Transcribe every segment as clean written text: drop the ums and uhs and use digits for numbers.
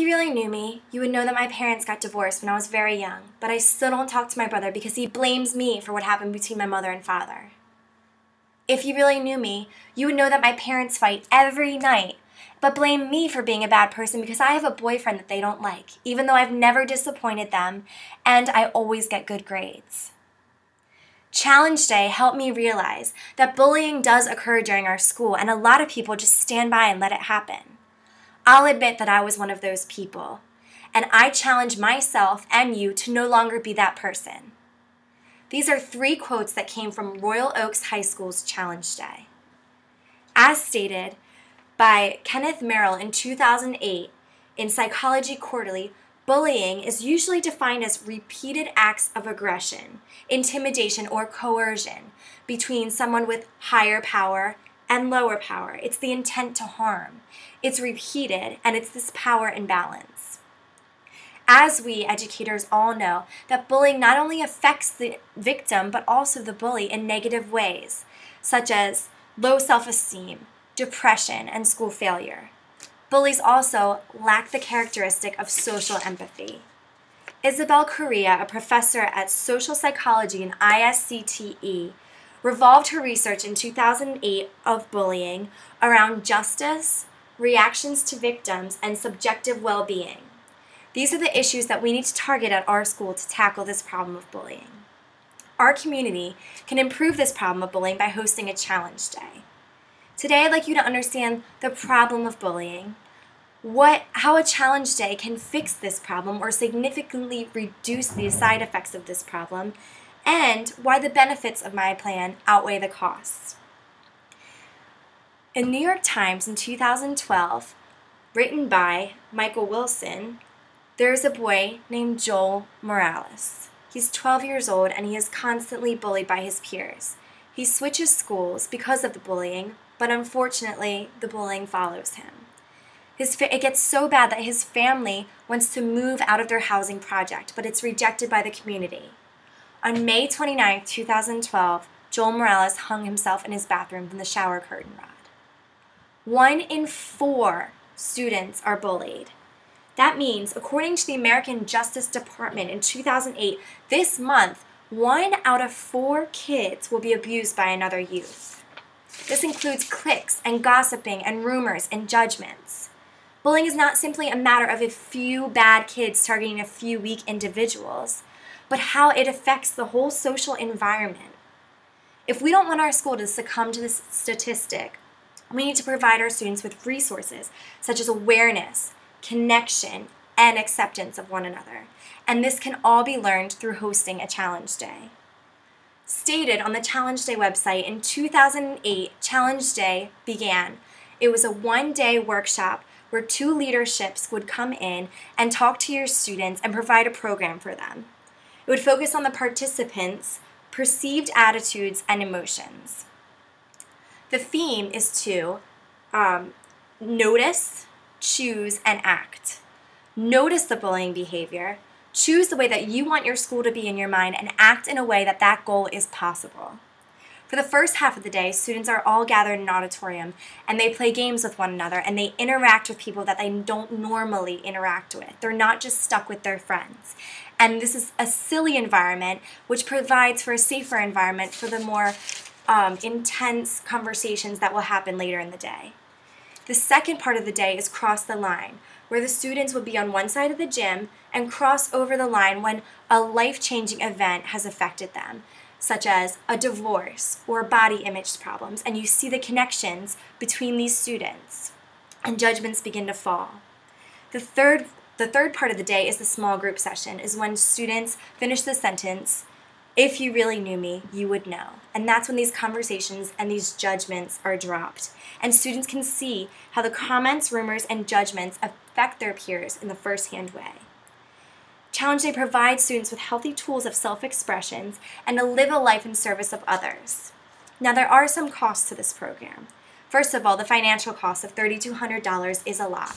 you really knew me, you would know that my parents got divorced when I was very young, but I still don't talk to my brother because he blames me for what happened between my mother and father. If you really knew me, you would know that my parents fight every night, but blame me for being a bad person because I have a boyfriend that they don't like, even though I've never disappointed them and I always get good grades. Challenge Day helped me realize that bullying does occur during our school and a lot of people just stand by and let it happen. I'll admit that I was one of those people, and I challenge myself and you to no longer be that person. These are 3 quotes that came from Royal Oaks High School's Challenge Day. As stated by Kenneth Merrill in 2008 in Psychology Quarterly, bullying is usually defined as repeated acts of aggression, intimidation, or coercion between someone with higher power and lower power. It's the intent to harm. It's repeated, and it's this power imbalance. As we educators all know, that bullying not only affects the victim, but also the bully in negative ways, such as low self-esteem, depression, and school failure. Bullies also lack the characteristic of social empathy. Isabel Correa, a professor at social psychology and ISCTE, revolved her research in 2008 of bullying around justice, reactions to victims, and subjective well-being. These are the issues that we need to target at our school to tackle this problem of bullying. Our community can improve this problem of bullying by hosting a challenge day. Today, I'd like you to understand the problem of bullying, how a challenge day can fix this problem or significantly reduce the side effects of this problem, and why the benefits of my plan outweigh the costs. In New York Times in 2012, written by Michael Wilson, there is a boy named Joel Morales. He's 12 years old and he is constantly bullied by his peers. He switches schools because of the bullying, but unfortunately, the bullying follows him. It gets so bad that his family wants to move out of their housing project, but it's rejected by the community. On May 29, 2012, Joel Morales hung himself in his bathroom from the shower curtain rod. 1 in 4 students are bullied. That means, according to the American Justice Department in 2008, this month, 1 out of 4 kids will be abused by another youth. This includes cliques and gossiping and rumors and judgments. Bullying is not simply a matter of a few bad kids targeting a few weak individuals, but how it affects the whole social environment. If we don't want our school to succumb to this statistic, we need to provide our students with resources such as awareness, connection, and acceptance of one another. And this can all be learned through hosting a challenge day. Stated on the Challenge Day website, in 2008, Challenge Day began. It was a 1-day workshop where 2 leaderships would come in and talk to your students and provide a program for them. It would focus on the participants' perceived attitudes and emotions. The theme is to notice, choose, and act. Notice the bullying behavior, choose the way that you want your school to be in your mind, and act in a way that that goal is possible. For the first half of the day, students are all gathered in an auditorium, and they play games with one another, and they interact with people that they don't normally interact with. They're not just stuck with their friends. And this is a silly environment, which provides for a safer environment for the more intense conversations that will happen later in the day. The second part of the day is cross the line, where the students would be on one side of the gym and cross over the line when a life-changing event has affected them, such as a divorce or body image problems, and you see the connections between these students, and judgments begin to fall. The third part of the day is the small group session, is when students finish the sentence, "If you really knew me, you would know." And that's when these conversations and these judgments are dropped. And students can see how the comments, rumors, and judgments affect their peers in the first-hand way. Challenge Day provides students with healthy tools of self-expressions and to live a life in service of others. Now, there are some costs to this program. First of all, the financial cost of $3,200 is a lot.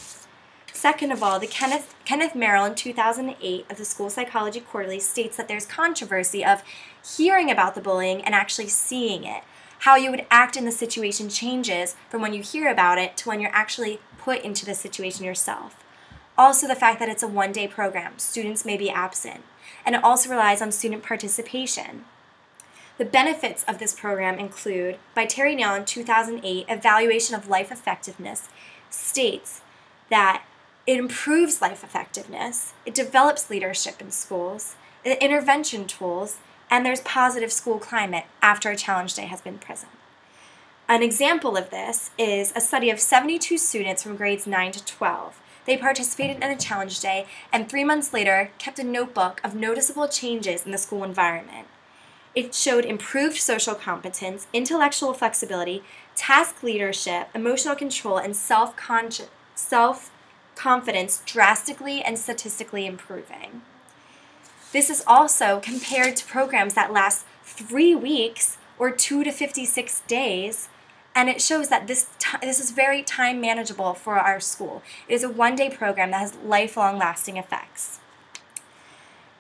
Second of all, the Kenneth Merrill in 2008 of the School Psychology Quarterly states that there's controversy of hearing about the bullying and actually seeing it. How you would act in the situation changes from when you hear about it to when you're actually put into the situation yourself. Also, the fact that it's a one-day program, students may be absent, and it also relies on student participation. The benefits of this program include, by Terry Neal in 2008, Evaluation of Life Effectiveness states that it improves life effectiveness, it develops leadership in schools, intervention tools, and there's positive school climate after a challenge day has been present. An example of this is a study of 72 students from grades 9 to 12. They participated in a challenge day and 3 months later kept a notebook of noticeable changes in the school environment. It showed improved social competence, intellectual flexibility, task leadership, emotional control, and self-confidence drastically and statistically improving. This is also compared to programs that last 3 weeks or 2 to 56 days, and it shows that this is very time manageable for our school. It is a one-day program that has lifelong lasting effects.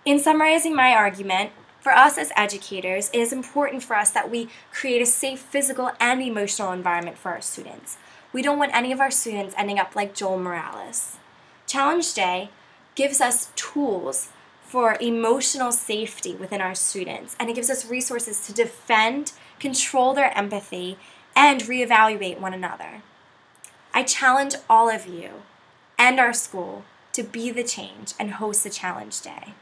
In summarizing my argument, for us as educators, it is important for us that we create a safe physical and emotional environment for our students. We don't want any of our students ending up like Joel Morales. Challenge Day gives us tools for emotional safety within our students, and it gives us resources to defend, control their empathy, and reevaluate one another. I challenge all of you and our school to be the change and host a Challenge Day.